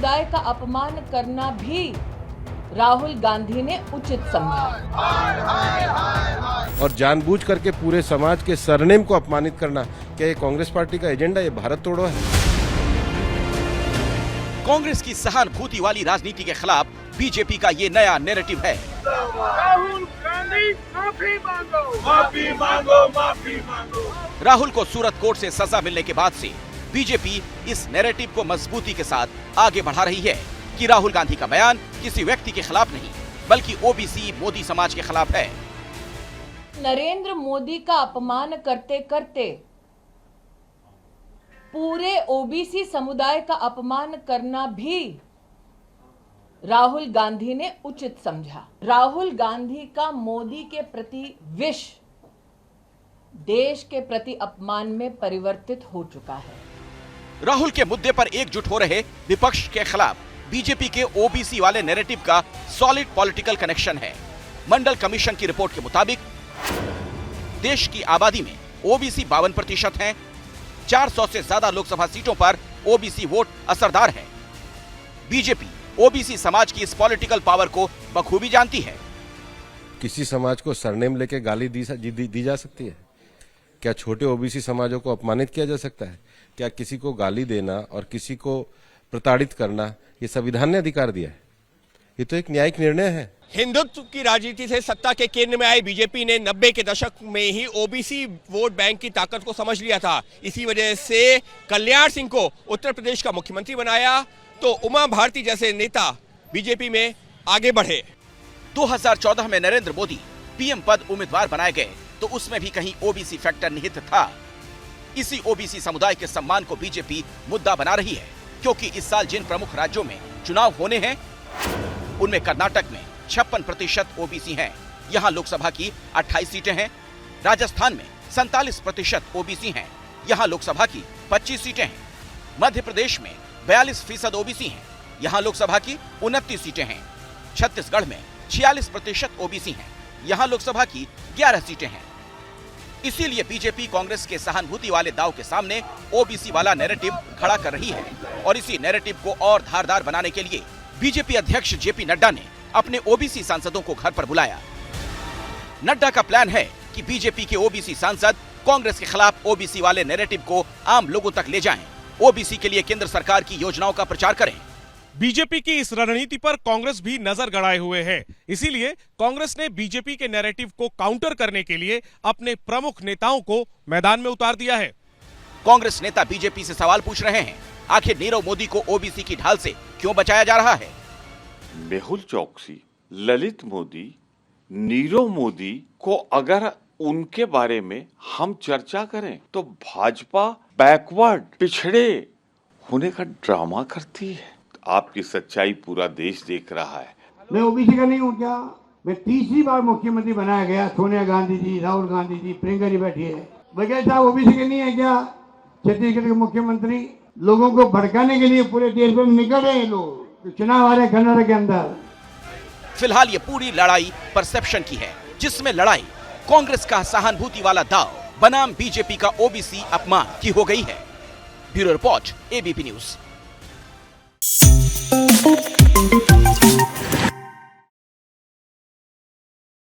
समुदाय का अपमान करना भी राहुल गांधी ने उचित समझा और जानबूझ करके पूरे समाज के सरनेम को अपमानित करना, क्या ये कांग्रेस पार्टी का एजेंडा, ये भारत तोड़ो है? कांग्रेस की सहानुभूति वाली राजनीति के खिलाफ बीजेपी का ये नया नैरेटिव है। राहुल गांधी माफी मांगो, माफी मांगो, माफी मांगो। राहुल को सूरत कोर्ट से सजा मिलने के बाद से बीजेपी इस नैरेटिव को मजबूती के साथ आगे बढ़ा रही है कि राहुल गांधी का बयान किसी व्यक्ति के खिलाफ नहीं, बल्कि ओबीसी मोदी समाज के खिलाफ है। नरेंद्र मोदी का अपमान करते करते पूरे ओबीसी समुदाय का अपमान करना भी राहुल गांधी ने उचित समझा। राहुल गांधी का मोदी के प्रति विष देश के प्रति अपमान में परिवर्तित हो चुका है। राहुल के मुद्दे पर एकजुट हो रहे विपक्ष के खिलाफ बीजेपी के ओबीसी वाले नैरेटिव का सॉलिड पॉलिटिकल कनेक्शन है। मंडल कमीशन की रिपोर्ट के मुताबिक देश की आबादी में ओबीसी 52% हैं। 400 से ज्यादा लोकसभा सीटों पर ओबीसी वोट असरदार है। बीजेपी ओबीसी समाज की इस पॉलिटिकल पावर को बखूबी जानती है। किसी समाज को सरनेम लेके गाली दी जा सकती है? क्या छोटे ओबीसी समाजों को अपमानित किया जा सकता है? क्या किसी को गाली देना और किसी को प्रताड़ित करना ये संविधान ने अधिकार दिया है? ये तो एक न्यायिक निर्णय है। हिंदुत्व की राजनीति से सत्ता के केंद्र में आई बीजेपी ने 90 के दशक में ही ओबीसी वोट बैंक की ताकत को समझ लिया था। इसी वजह से कल्याण सिंह को उत्तर प्रदेश का मुख्यमंत्री बनाया तो उमा भारती जैसे नेता बीजेपी में आगे बढ़े। 2014 में नरेंद्र मोदी पीएम पद उम्मीदवार बनाए गए तो उसमें भी कहीं ओबीसी फैक्टर निहित था। इसी ओबीसी समुदाय के सम्मान को बीजेपी मुद्दा बना रही है, क्योंकि इस साल जिन प्रमुख राज्यों में चुनाव होने हैं उनमें कर्नाटक में 56% ओबीसी हैं। यहाँ लोकसभा की 28 सीटें हैं। राजस्थान में 47% ओबीसी हैं। यहाँ लोकसभा की 25 सीटें हैं। मध्य प्रदेश में 42% ओबीसी हैं। यहाँ लोकसभा की 29 सीटें हैं। छत्तीसगढ़ में 46% ओबीसी हैं। यहाँ लोकसभा की 11 सीटें हैं। इसीलिए बीजेपी कांग्रेस के सहानुभूति वाले दाव के सामने ओबीसी वाला नैरेटिव खड़ा कर रही है और इसी नैरेटिव को और धारदार बनाने के लिए बीजेपी अध्यक्ष जेपी नड्डा ने अपने ओबीसी सांसदों को घर पर बुलाया। नड्डा का प्लान है कि बीजेपी के ओबीसी सांसद कांग्रेस के खिलाफ ओबीसी वाले नैरेटिव को आम लोगों तक ले जाएं, ओबीसी के लिए केंद्र सरकार की योजनाओं का प्रचार करें। बीजेपी की इस रणनीति पर कांग्रेस भी नजर गड़ाए हुए है। इसीलिए कांग्रेस ने बीजेपी के नैरेटिव को काउंटर करने के लिए अपने प्रमुख नेताओं को मैदान में उतार दिया है। कांग्रेस नेता बीजेपी से सवाल पूछ रहे हैं, आखिर नीरव मोदी को ओबीसी की ढाल से क्यों बचाया जा रहा है? मेहुल चौकसी, ललित मोदी, नीरव मोदी को अगर उनके बारे में हम चर्चा करें तो भाजपा बैकवर्ड, पिछड़े होने का ड्रामा करती है। आपकी सच्चाई पूरा देश देख रहा है। मैं ओबीसी का नहीं हूँ क्या? मैं तीसरी बार मुख्यमंत्री बनाया गया। सोनिया गांधी जी, राहुल गांधी जी, प्रियंका जी बैठी है। बगैर साहब ओबीसी के नहीं है क्या? छत्तीसगढ़ के मुख्यमंत्री लोगों को भड़काने के लिए पूरे देश में निकल रहे हैं लोग। चुनाव आ रहे कर्नाटक के अंदर। फिलहाल ये पूरी लड़ाई परसेप्शन की है, जिसमें लड़ाई कांग्रेस का सहानुभूति वाला दाव बनाम बीजेपी का ओबीसी अपमान की हो गई है। Bureau report, ABP news.